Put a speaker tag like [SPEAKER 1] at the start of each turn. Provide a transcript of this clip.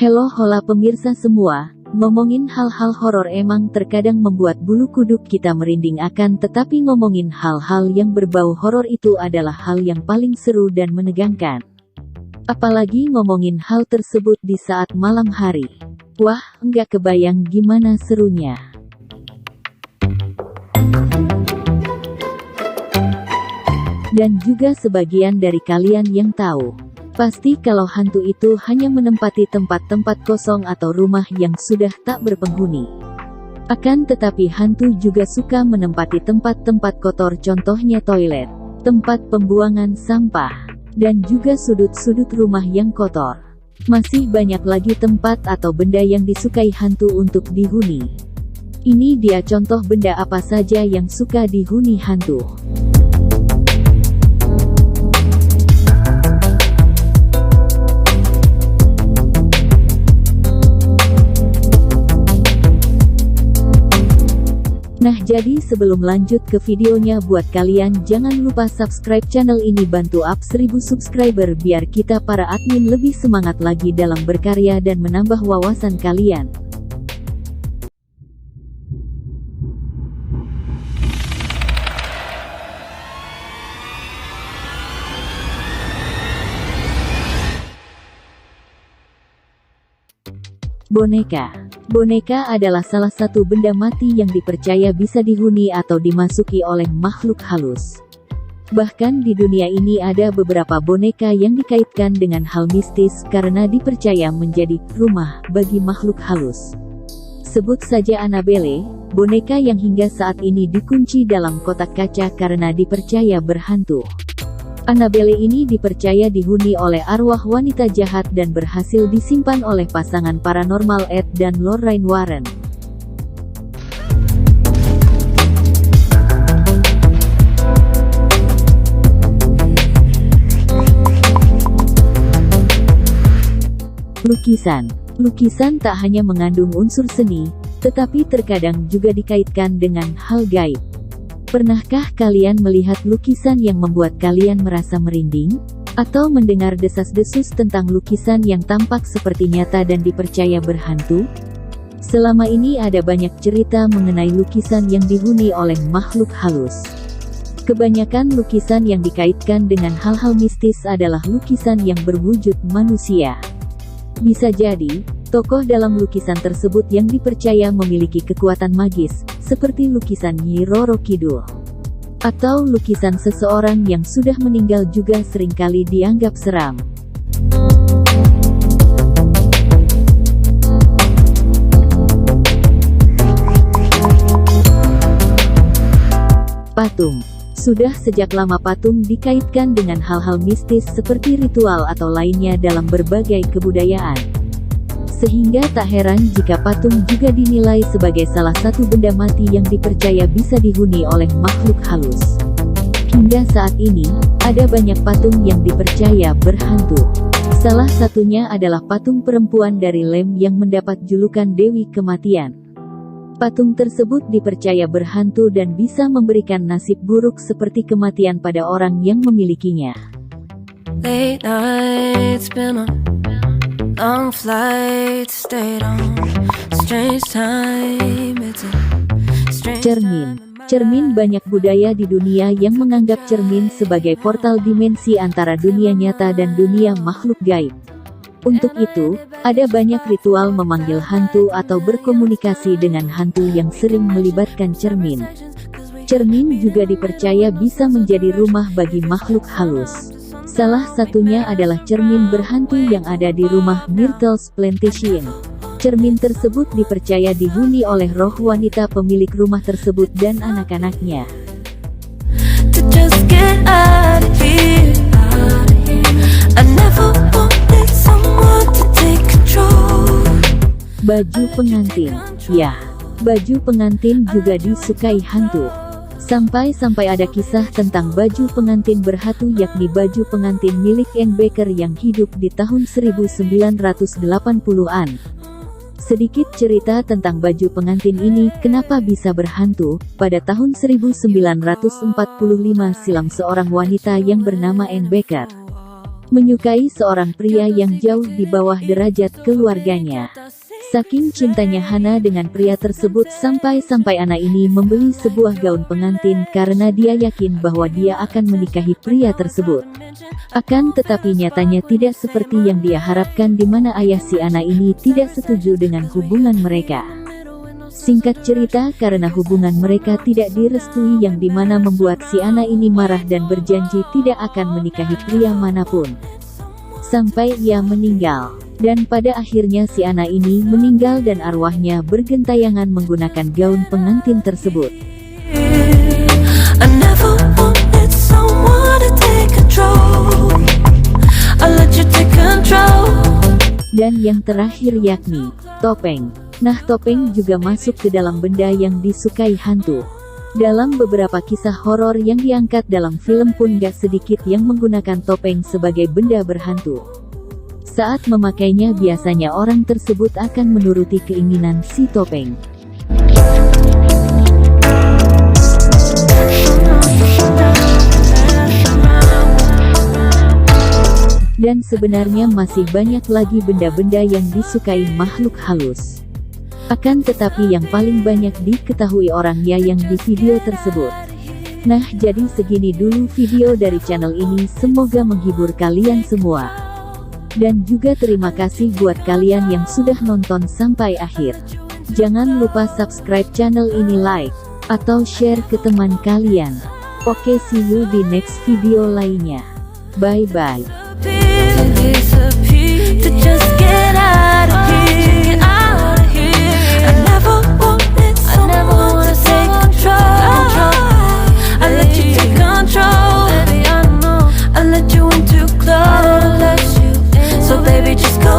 [SPEAKER 1] Halo hola pemirsa semua, ngomongin hal-hal horor emang terkadang membuat bulu kuduk kita merinding tetapi ngomongin hal-hal yang berbau horor itu adalah hal yang paling seru dan menegangkan. Apalagi ngomongin hal tersebut di saat malam hari. Wah, nggak kebayang gimana serunya. Dan juga sebagian dari kalian yang tahu, pasti kalau hantu itu hanya menempati tempat-tempat kosong atau rumah yang sudah tak berpenghuni. Akan tetapi hantu juga suka menempati tempat-tempat kotor, contohnya toilet, tempat pembuangan sampah, dan juga sudut-sudut rumah yang kotor. Masih banyak lagi tempat atau benda yang disukai hantu untuk dihuni. Ini dia contoh benda apa saja yang suka dihuni hantu. Nah, jadi sebelum lanjut ke videonya, buat kalian jangan lupa subscribe channel ini, bantu up 1000 subscriber biar kita para admin lebih semangat lagi dalam berkarya dan menambah wawasan kalian. Boneka. Boneka adalah salah satu benda mati yang dipercaya bisa dihuni atau dimasuki oleh makhluk halus. Bahkan di dunia ini ada beberapa boneka yang dikaitkan dengan hal mistis karena dipercaya menjadi rumah bagi makhluk halus. Sebut saja Annabelle, boneka yang hingga saat ini dikunci dalam kotak kaca karena dipercaya berhantu. Annabelle ini dipercaya dihuni oleh arwah wanita jahat dan berhasil disimpan oleh pasangan paranormal Ed dan Lorraine Warren. Lukisan. Lukisan tak hanya mengandung unsur seni, tetapi terkadang juga dikaitkan dengan hal gaib. Pernahkah kalian melihat lukisan yang membuat kalian merasa merinding? Atau mendengar desas-desus tentang lukisan yang tampak seperti nyata dan dipercaya berhantu? Selama ini ada banyak cerita mengenai lukisan yang dihuni oleh makhluk halus. Kebanyakan lukisan yang dikaitkan dengan hal-hal mistis adalah lukisan yang berwujud manusia. Bisa jadi, tokoh dalam lukisan tersebut yang dipercaya memiliki kekuatan magis, seperti lukisan Nyi Roro Kidul. Atau lukisan seseorang yang sudah meninggal juga seringkali dianggap seram. Patung. Sudah sejak lama patung dikaitkan dengan hal-hal mistis seperti ritual atau lainnya dalam berbagai kebudayaan. Sehingga tak heran jika patung juga dinilai sebagai salah satu benda mati yang dipercaya bisa dihuni oleh makhluk halus. Hingga saat ini, ada banyak patung yang dipercaya berhantu. Salah satunya adalah patung perempuan dari Lem yang mendapat julukan Dewi Kematian. Patung tersebut dipercaya berhantu dan bisa memberikan nasib buruk seperti kematian pada orang yang memilikinya.
[SPEAKER 2] Late nights been on long flights, stayed on strange time. It's a strange
[SPEAKER 1] Cermin. Cermin. Banyak budaya di dunia yang menganggap cermin sebagai portal dimensi antara dunia nyata dan dunia makhluk gaib. Untuk itu, ada banyak ritual memanggil hantu atau berkomunikasi dengan hantu yang sering melibatkan cermin. Cermin juga dipercaya bisa menjadi rumah bagi makhluk halus. Salah satunya adalah cermin berhantu yang ada di rumah Myrtle's Plantation. Cermin tersebut dipercaya dihuni oleh roh wanita pemilik rumah tersebut dan anak-anaknya. Baju pengantin. Ya, baju pengantin juga disukai hantu. Sampai-sampai ada kisah tentang baju pengantin berhantu, yakni baju pengantin milik Anne Baker yang hidup di tahun 1980-an. Sedikit cerita tentang baju pengantin ini, kenapa bisa berhantu. Pada tahun 1945 silam seorang wanita yang bernama Anne Baker menyukai seorang pria yang jauh di bawah derajat keluarganya. Saking cintanya Hana dengan pria tersebut sampai-sampai Ana ini membeli sebuah gaun pengantin karena dia yakin bahwa dia akan menikahi pria tersebut. Akan tetapi nyatanya tidak seperti yang dia harapkan, di mana ayah si Ana ini tidak setuju dengan hubungan mereka. Singkat cerita, karena hubungan mereka tidak direstui, yang dimana membuat si Ana ini marah dan berjanji tidak akan menikahi pria manapun sampai ia meninggal. Dan pada akhirnya si Ana ini meninggal dan arwahnya bergentayangan menggunakan gaun pengantin tersebut.
[SPEAKER 2] I never wanted someone to take control. I let you take control.
[SPEAKER 1] Dan yang terakhir yakni topeng. Nah, topeng juga masuk ke dalam benda yang disukai hantu. Dalam beberapa kisah horor yang diangkat dalam film pun gak sedikit yang menggunakan topeng sebagai benda berhantu. Saat memakainya biasanya orang tersebut akan menuruti keinginan si topeng. Dan sebenarnya masih banyak lagi benda-benda yang disukai makhluk halus. Akan tetapi yang paling banyak diketahui orangnya yang di video tersebut. Nah, jadi segini dulu video dari channel ini, semoga menghibur kalian semua. Dan juga terima kasih buat kalian yang sudah nonton sampai akhir. Jangan lupa subscribe channel ini, like, atau share ke teman kalian. Oke, see you di next video lainnya. Bye-bye.